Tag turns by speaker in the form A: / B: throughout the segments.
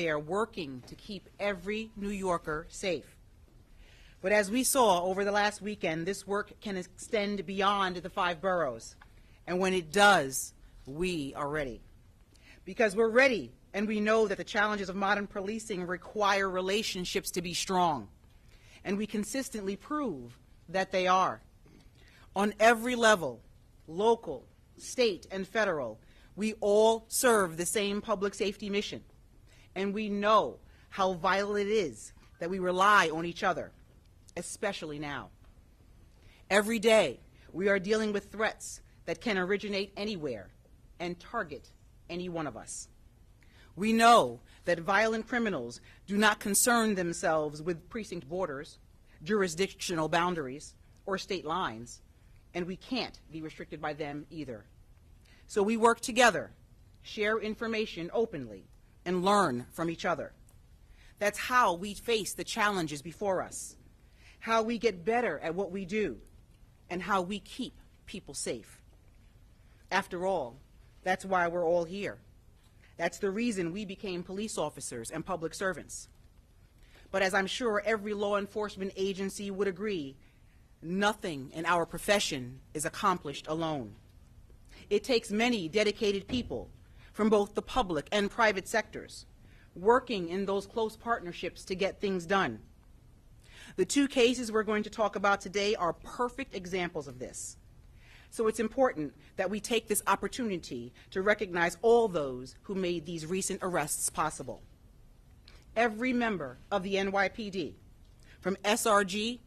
A: there working to keep every New Yorker safe. But as we saw over the last weekend, this work can extend beyond the 5 boroughs. And when it does, we are ready. Because we're ready, and we know that the challenges of modern policing require relationships to be strong. And we consistently prove that they are. On every level, local, state, and federal, we all serve the same public safety mission. And we know how vital it is that we rely on each other, especially now. Every day, we are dealing with threats that can originate anywhere and target any one of us. We know that violent criminals do not concern themselves with precinct borders, jurisdictional boundaries, or state lines, and we can't be restricted by them either. So we work together, share information openly, and learn from each other. That's how we face the challenges before us, how we get better at what we do, and how we keep people safe. After all, that's why we're all here. That's the reason we became police officers and public servants. But as I'm sure every law enforcement agency would agree, nothing in our profession is accomplished alone. It takes many dedicated people from both the public and private sectors, working in those close partnerships to get things done. The 2 cases we're going to talk about today are perfect examples of this. So it's important that we take this opportunity to recognize all those who made these recent arrests possible. Every member of the NYPD, from SRG,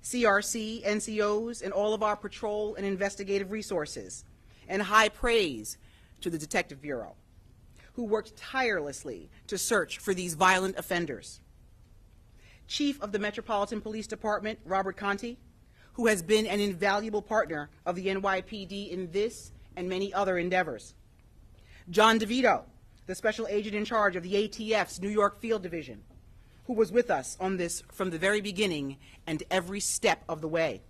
A: CRC, NCOs, and all of our patrol and investigative resources, and high praise to the Detective Bureau, who worked tirelessly to search for these violent offenders. Chief of the Metropolitan Police Department, Robert Conti, who has been an invaluable partner of the NYPD in this and many other endeavors. John DeVito, the special agent in charge of the ATF's New York Field Division, who was with us on this from the very beginning and every step of the way.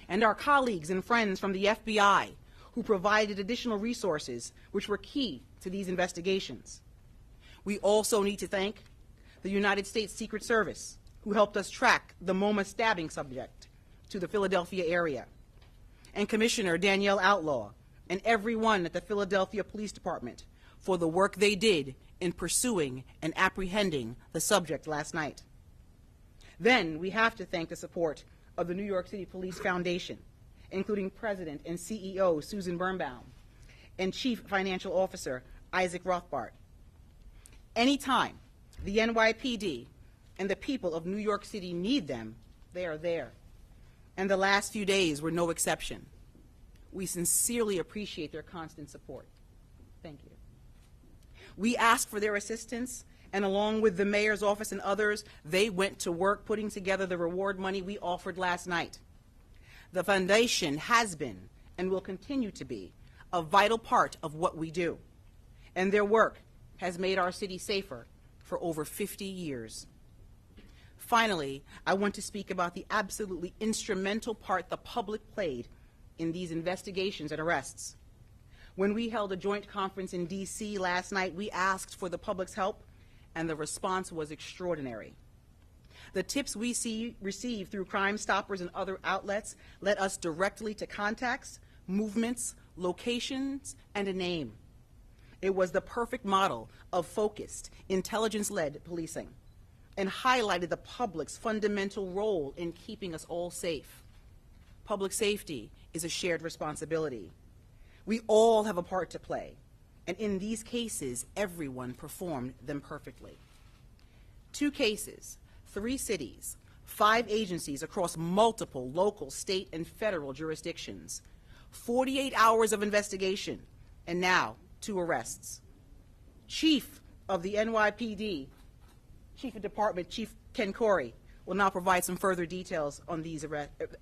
A: And our colleagues and friends from the FBI, who provided additional resources which were key to these investigations. We also need to thank the United States Secret Service, who helped us track the MoMA stabbing subject to the Philadelphia area, and Commissioner Danielle Outlaw and everyone at the Philadelphia Police Department for the work they did in pursuing and apprehending the subject last night. Then we have to thank the support of the New York City Police Foundation, including President and CEO Susan Birnbaum and Chief Financial Officer Isaac Rothbart. Anytime the NYPD and the people of New York City need them, they are there. And the last few days were no exception. We sincerely appreciate their constant support. Thank you. We asked for their assistance, and along with the mayor's office and others, they went to work putting together the reward money we offered last night. The foundation has been and will continue to be a vital part of what we do, and their work has made our city safer for over 50 years. Finally, I want to speak about the absolutely instrumental part the public played in these investigations and arrests. When we held a joint conference in D.C. last night, we asked for the public's help, and the response was extraordinary. The tips we received through Crime Stoppers and other outlets led us directly to contacts, movements, locations, and a name. It was the perfect model of focused, intelligence-led policing, and highlighted the public's fundamental role in keeping us all safe. Public safety is a shared responsibility. We all have a part to play, and in these cases, everyone performed them perfectly. 2 cases, 3 cities, 5 agencies across multiple local, state, and federal jurisdictions, 48 hours of investigation, and now 2 arrests. Chief of the NYPD, Chief of Department, Chief Ken Corey, will now provide some further details on these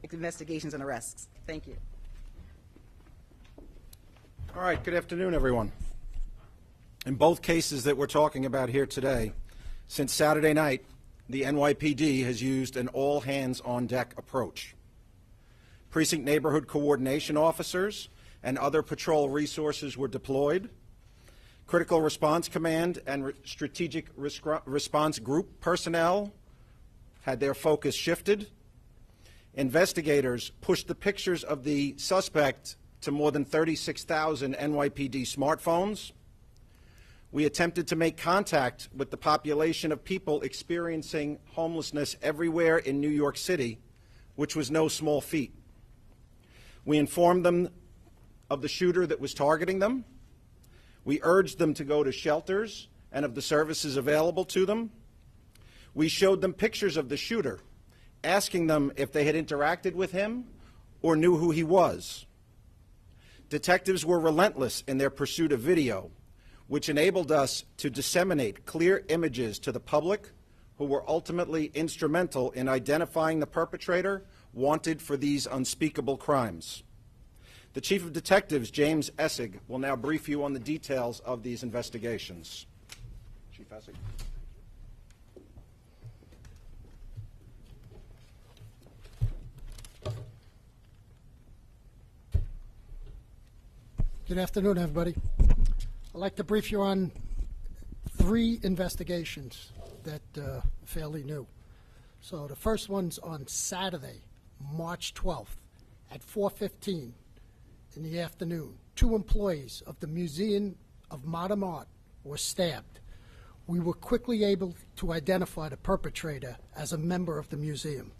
A: investigations and arrests. Thank you.
B: All right, good afternoon, everyone. In both cases that we're talking about here today, since Saturday night, the NYPD has used an all-hands-on-deck approach. Precinct neighborhood coordination officers and other patrol resources were deployed. Critical Response Command and Strategic Response Group personnel had their focus shifted. Investigators pushed the pictures of the suspect to more than 36,000 NYPD smartphones. We attempted to make contact with the population of people experiencing homelessness everywhere in New York City, which was no small feat. We informed them of the shooter that was targeting them. We urged them to go to shelters and of the services available to them. We showed them pictures of the shooter, asking them if they had interacted with him or knew who he was. Detectives were relentless in their pursuit of video, which enabled us to disseminate clear images to the public, who were ultimately instrumental in identifying the perpetrator wanted for these unspeakable crimes. The Chief of Detectives, James Essig, will now brief you on the details of these investigations. Chief Essig.
C: Good afternoon, everybody. I'd like to brief you on 3 investigations that are fairly new. So the first one's on Saturday, March 12th at 4:15 in the afternoon. 2 employees of the Museum of Modern Art were stabbed. We were quickly able to identify the perpetrator as a member of the museum.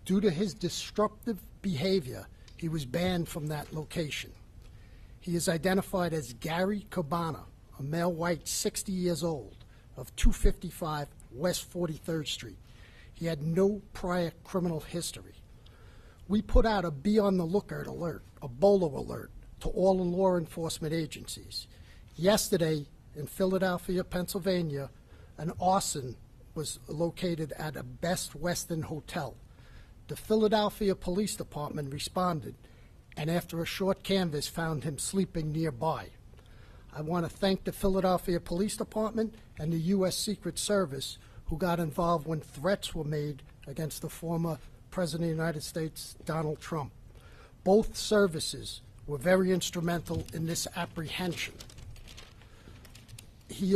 C: Due to his disruptive behavior, he was banned from that location. He is identified as Gary Cabana, a male white 60 years old of 255 West 43rd Street. He had no prior criminal history. We put out a be on the lookout alert, a BOLO alert, to all law enforcement agencies. Yesterday in Philadelphia, Pennsylvania, an arson was located at a Best Western Hotel. The Philadelphia Police Department responded, and after a short canvass found him sleeping nearby. I want to thank the Philadelphia Police Department and the U.S. Secret Service, who got involved when threats were made against the former President of the United States, Donald Trump. Both services were very instrumental in this apprehension. He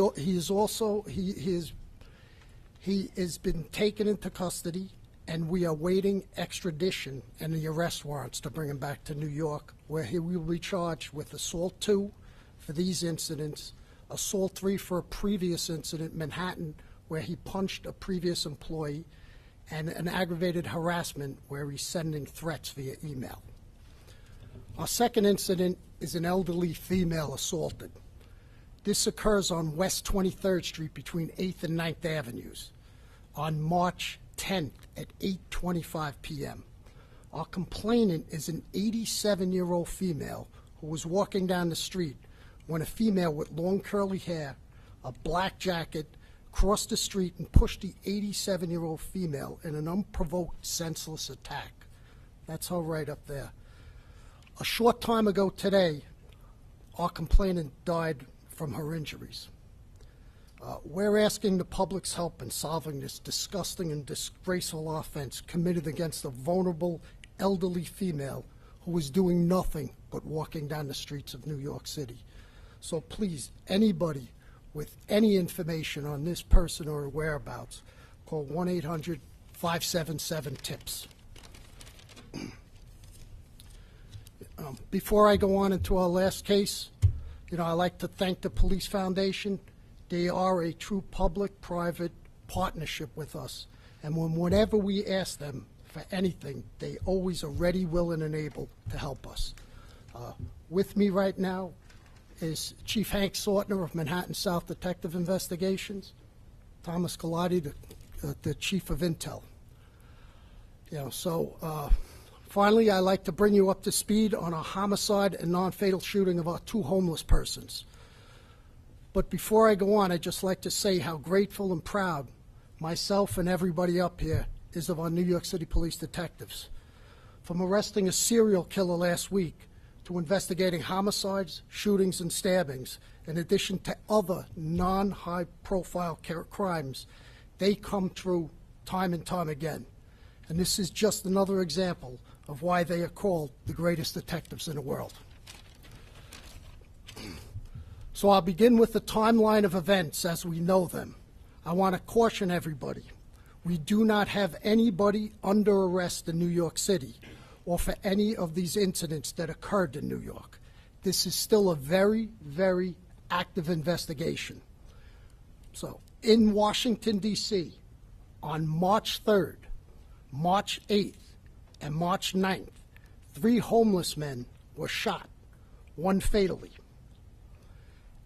C: has been taken into custody, and we are waiting extradition and the arrest warrants to bring him back to New York, where he will be charged with assault 2 for these incidents, assault 3 for a previous incident, Manhattan, where he punched a previous employee, and an aggravated harassment where he's sending threats via email. Our second incident is an elderly female assaulted. This occurs on West 23rd Street between 8th and 9th Avenues on March 10th at 8:25 p.m. Our complainant is an 87-year-old female who was walking down the street when a female with long curly hair, a black jacket, crossed the street and pushed the 87-year-old female in an unprovoked, senseless attack. That's her right up there. A short time ago today, our complainant died from her injuries. We're asking the public's help in solving this disgusting and disgraceful offense committed against a vulnerable, elderly female who was doing nothing but walking down the streets of New York City. So please, anybody with any information on this person or whereabouts, call 1-800-577-TIPS. Before I go on into our last case, I'd like to thank the Police Foundation. They are a true public-private partnership with us, and whenever we ask them for anything, they always are ready, willing, and able to help us. With me right now is Chief Hank Sortner of Manhattan South Detective Investigations, Thomas Galati, the Chief of Intel. Finally, I'd like to bring you up to speed on a homicide and non-fatal shooting of our 2 homeless persons. But before I go on, I'd just like to say how grateful and proud myself and everybody up here is of our New York City police detectives. From arresting a serial killer last week to investigating homicides, shootings, and stabbings, in addition to other non-high-profile crimes, they come through time and time again. And this is just another example of why they are called the greatest detectives in the world. So I'll begin with the timeline of events as we know them. I want to caution everybody. We do not have anybody under arrest in New York City or for any of these incidents that occurred in New York. This is still a very, very active investigation. So in Washington, D.C., on March 3rd, March 8th, and March 9th, 3 homeless men were shot, one fatally.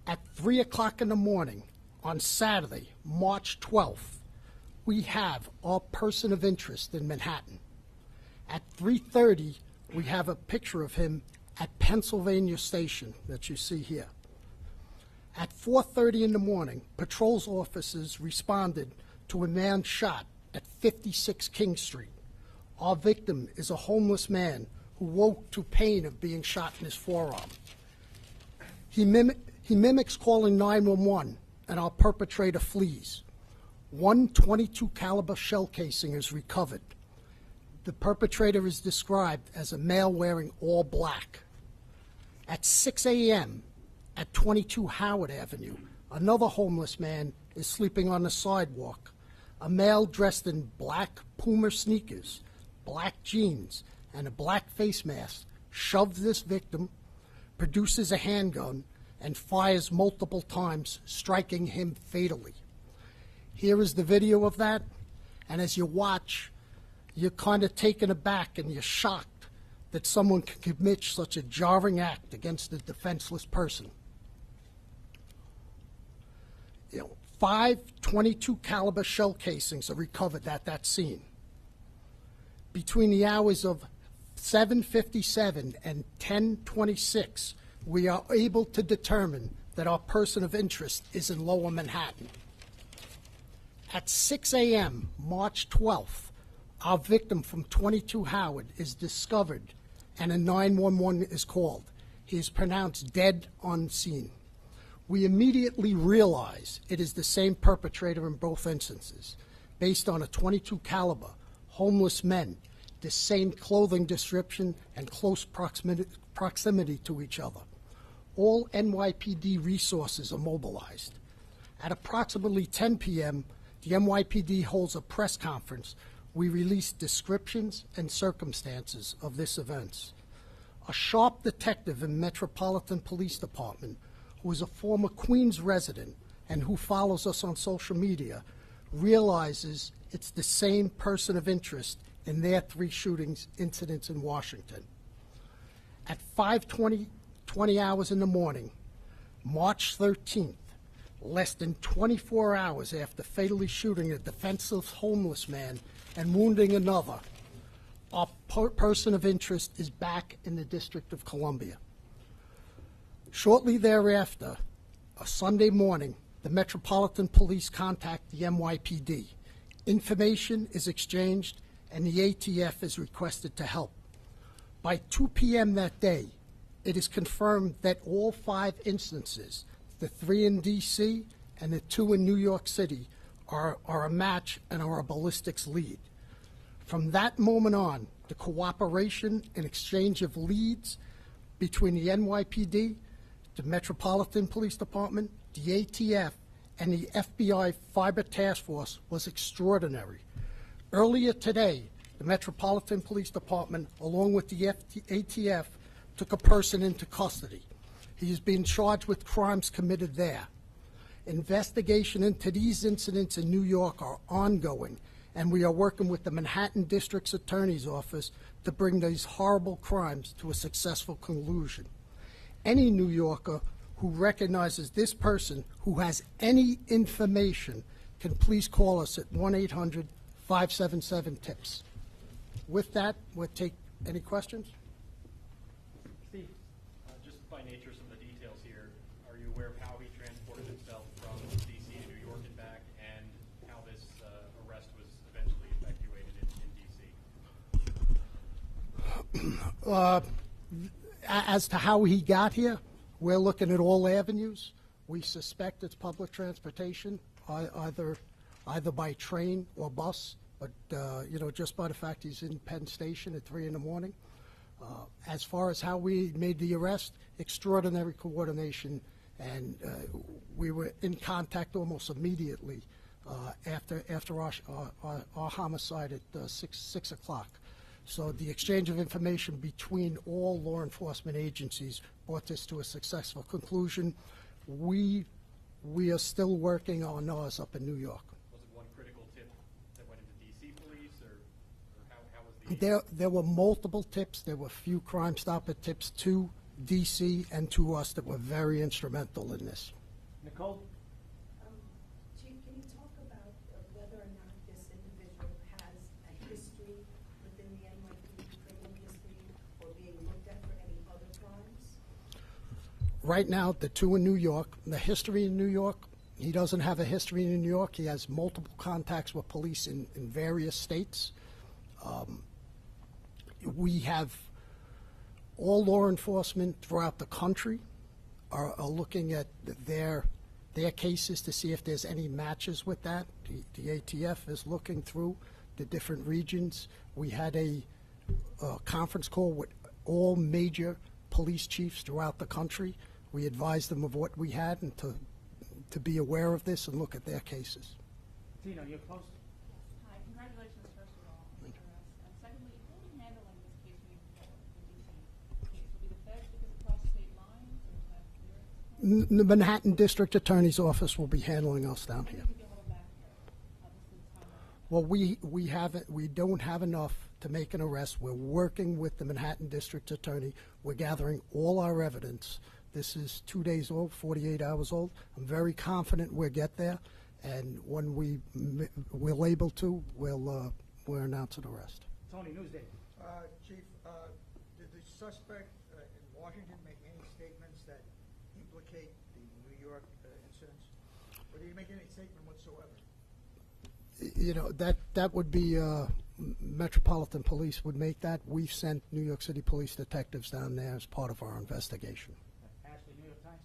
C: At 3 o'clock in the morning on Saturday, March 12th, we have our person of interest in Manhattan. At 3:30, we have a picture of him at Pennsylvania Station that you see here. At 4:30 in the morning, patrol's officers responded to a man shot at 56 King Street. Our victim is a homeless man who woke to pain of being shot in his forearm. He mimics calling 911, and our perpetrator flees. One .22 caliber shell casing is recovered. The perpetrator is described as a male wearing all black. At 6 a.m. at 22 Howard Avenue, another homeless man is sleeping on the sidewalk. A male dressed in black Puma sneakers, black jeans, and a black face mask shoves this victim, produces a handgun, and fires multiple times, striking him fatally. Here is the video of that, and as you watch, you're kind of taken aback and you're shocked that someone can commit such a jarring act against a defenseless person. 5 .22 caliber shell casings are recovered at that scene. Between the hours of 7:57 and 10:26, we are able to determine that our person of interest is in Lower Manhattan. At 6 a.m., March 12th, our victim from 22 Howard is discovered and a 911 is called. He is pronounced dead on scene. We immediately realize it is the same perpetrator in both instances, based on a .22 caliber, homeless men, the same clothing description, and close proximity to each other. All NYPD resources are mobilized. At approximately 10 p.m., the NYPD holds a press conference. We release descriptions and circumstances of this event. A sharp detective in Metropolitan Police Department, who is a former Queens resident and who follows us on social media, realizes it's the same person of interest in their 3 shootings incidents in Washington. At 5:20 hours in the morning, March 13th, less than 24 hours after fatally shooting a defenseless homeless man and wounding another, our person of interest is back in the District of Columbia. Shortly thereafter, a Sunday morning, the Metropolitan Police contact the NYPD. Information is exchanged and the ATF is requested to help. By 2 p.m. that day, it is confirmed that all 5 instances, the 3 in D.C. and the 2 in New York City, are a match and are a ballistics lead. From that moment on, the cooperation and exchange of leads between the NYPD, the Metropolitan Police Department, the ATF, and the FBI Fiber Task Force was extraordinary. Earlier today, the Metropolitan Police Department, along with the ATF, took a person into custody. He is being charged with crimes committed there. Investigation into these incidents in New York are ongoing, and we are working with the Manhattan District's Attorney's Office to bring these horrible crimes to a successful conclusion. Any New Yorker who recognizes this person who has any information can please call us at 1-800-577-TIPS. With that, we'll take any questions.
D: Steve, just by nature of some of the details here, are you aware of how he transported himself from D.C. to New York and back, and how this arrest was eventually effectuated in D.C.?
C: As to how he got here, we're looking at all avenues. We suspect it's public transportation, either by train or bus. But, just by the fact he's in Penn Station at 3 in the morning. As far as how we made the arrest, extraordinary coordination and we were in contact almost immediately after our homicide at 6 o'clock. So the exchange of information between all law enforcement agencies brought this to a successful conclusion. We are still working on ours up in New York.
D: Was it one critical tip that went into DC police, or how was the...
C: There were multiple tips. There were few Crime Stopper tips to DC and to us that were very instrumental in this.
E: Nicole?
F: Chief, can you talk about whether or not this individual has a history within the NYPD criminal history or being looked at for any other crimes?
C: Right now, the two in New York, the history in New York, he doesn't have a history in New York. He has multiple contacts with police in various states. We have all law enforcement throughout the country are looking at their cases to see if there's any matches with that. The ATF is looking through the different regions. We had a conference call with all major police chiefs throughout the country. We advised them of what we had and to be aware of this and look at their cases.
E: Tino, you're close?
G: Hi, congratulations, first of all, on the arrest. And secondly, who will be handling this case moving forward in DC? Will be the feds because it crosses state lines, or is that clear?
C: The Manhattan District Attorney's Office will be handling us down here.
G: Maybe a little back here. Obviously, the timeline.
C: Well, we don't have enough to make an arrest. We're working with the Manhattan District Attorney. We're gathering all our evidence. This is 2 days old, 48 hours old. I'm very confident we'll get there, and when we're able to, we'll announce an arrest.
E: Tony, Newsday.
H: Chief, did the suspect in Washington make any statements that implicate the New York incidents? Or did he make any statement whatsoever?
C: You know, that would be Metropolitan Police would make that. We've sent New York City police detectives down there as part of our investigation.
E: Ashley, New York Times.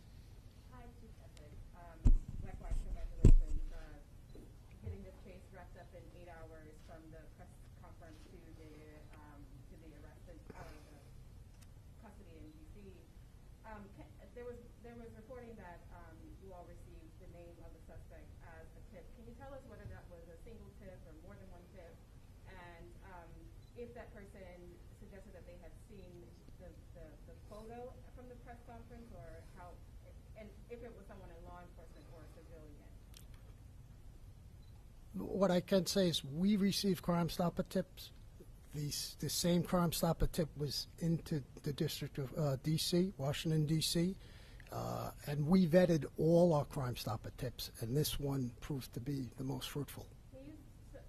G: Hi, Chief Epic. Likewise, congratulations. Getting this case wrapped up in 8 hours from the press conference to the arrest out of the custody in D.C. There was reporting that you all received the name of the suspect as a tip. Can you tell us whether that was a single tip or more than one tip? And if that person suggested that they had seen the photo from the press conference, or how, and if it was someone in law enforcement or a civilian?
C: What I can say is we received Crime Stopper tips. The same Crime Stopper tip was into the District of D.C., Washington, D.C., and we vetted all our Crime Stopper tips, and this one proved to be the most fruitful.
G: Can you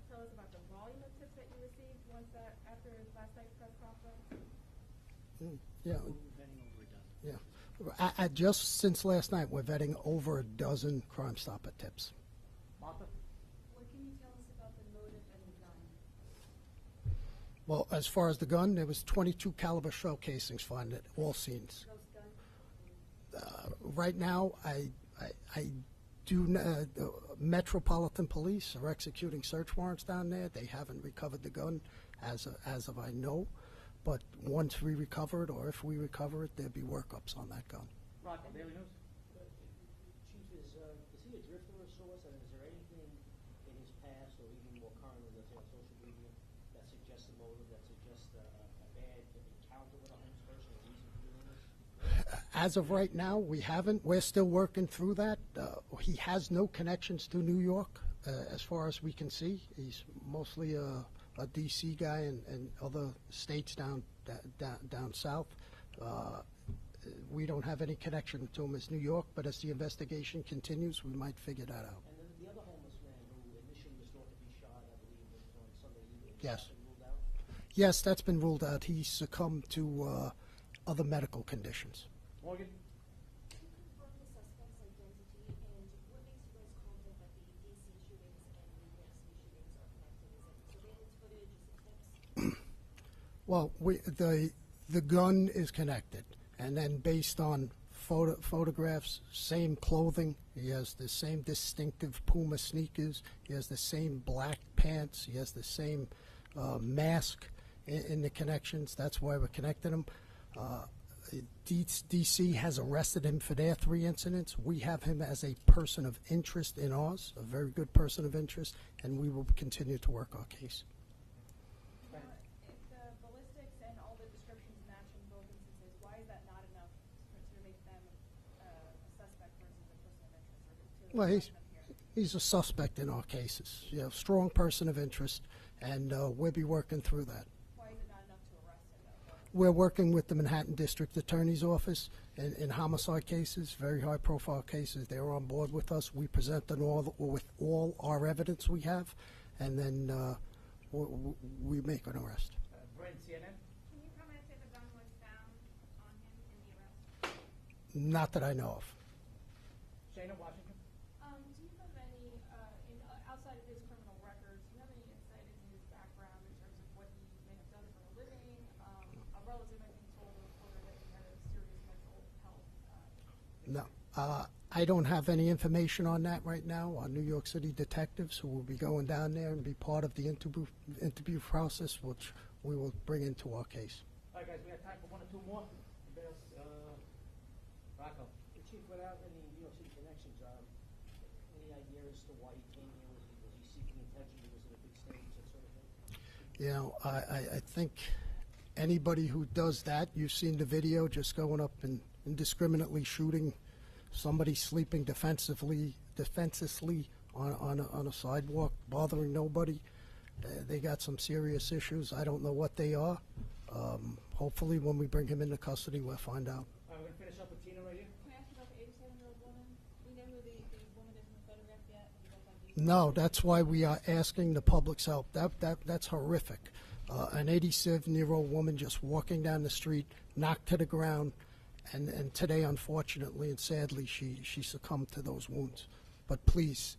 G: tell us about the volume of tips that you received after last night's press conference?
C: Yeah. Just since last night, we're vetting over a dozen Crime Stopper tips.
E: Martha?
F: What can you tell us about the motive and the gun?
C: Well, as far as the gun, there was 22 caliber shell casings found at all scenes.
F: Those guns?
C: Right now, Metropolitan Police are executing search warrants down there. They haven't recovered the gun as of I know. But once we recover it, or if we recover it, there'll be workups on that gun.
E: Rocco, Daily News.
I: Chief, is he a drifter of sorts, and is there anything in his past or even more currently, let's say on social media, that suggests a motive, that suggests a bad encounter with a homeless person, a reason for doing this?
C: As of right now, we haven't. We're still working through that. He has no connections to New York, as far as we can see. He's mostly a D.C. guy and other states down south. We don't have any connection to him as New York, but as the investigation continues, we might figure that out.
I: And then the other homeless man who initially was thought to be shot, I believe, was on Sunday evening.
C: Yes.
I: Has that been ruled out?
C: Yes, that's been ruled out. He succumbed to other medical conditions.
E: Morgan?
F: Can you confirm the suspect's identity, and what makes you guys confident that the DC shootings and the New York City shootings are connected? Is it surveillance footage? Is it tips?
C: Well, the gun is connected, and then based on photographs, same clothing. He has the same distinctive Puma sneakers. He has the same black pants. He has the same mask in the connections. That's why we're connecting him. DC has arrested him for their 3 incidents. We have him as a person of interest in ours, a very good person of interest, and we will continue to work our case.
G: If the ballistics and all the descriptions match in both instances, why is that not enough to make them a suspect versus a person of interest?
C: Well, he's a suspect in our cases. You know, strong person of interest, and we'll be working through that.
G: Why is it not enough to arrest him, though?
C: We're working with the Manhattan District Attorney's Office in homicide cases, very high-profile cases. They're on board with us. We present them with all our evidence we have, and then we make an arrest.
E: Brent, CNN?
G: Can you comment if a gun was found on him in the arrest?
C: Not that I know of.
E: Shana, Washington?
G: Do you have any, outside of his criminal records, do you have any insight into his background in terms of what he may have done for a living? A relative, I think, told a reporter that he had a serious mental health issue.
C: No. I don't have any information on that right now. Our New York City detectives who will be going down there and be part of the interview process, which we will bring into our case.
E: All right, guys, we have time for 1 or 2 more. Anybody else? Rocco?
I: Chief, without any New York City connections, any idea as to why he came here? Was he seeking attention? Was it a big stage, that sort of thing?
C: You know, I think anybody who does that, you've seen the video, just going up and indiscriminately shooting somebody sleeping defensively on a sidewalk, bothering nobody. They got some serious issues. I don't know what they are. Hopefully, when we bring him into custody, we'll find out.
E: All right, we're going to finish up with Tina right here.
G: Can I ask you about the 87-year-old woman? Do we know who the woman is in the photograph yet? Have you guys have details?
C: No, that's why we are asking the public's help. That's horrific. An 87-year-old woman just walking down the street, knocked to the ground, and today, unfortunately and sadly, she succumbed to those wounds. But please,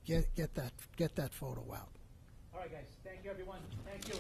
C: get that photo out.
E: All right, guys. Thank you, everyone. Thank you.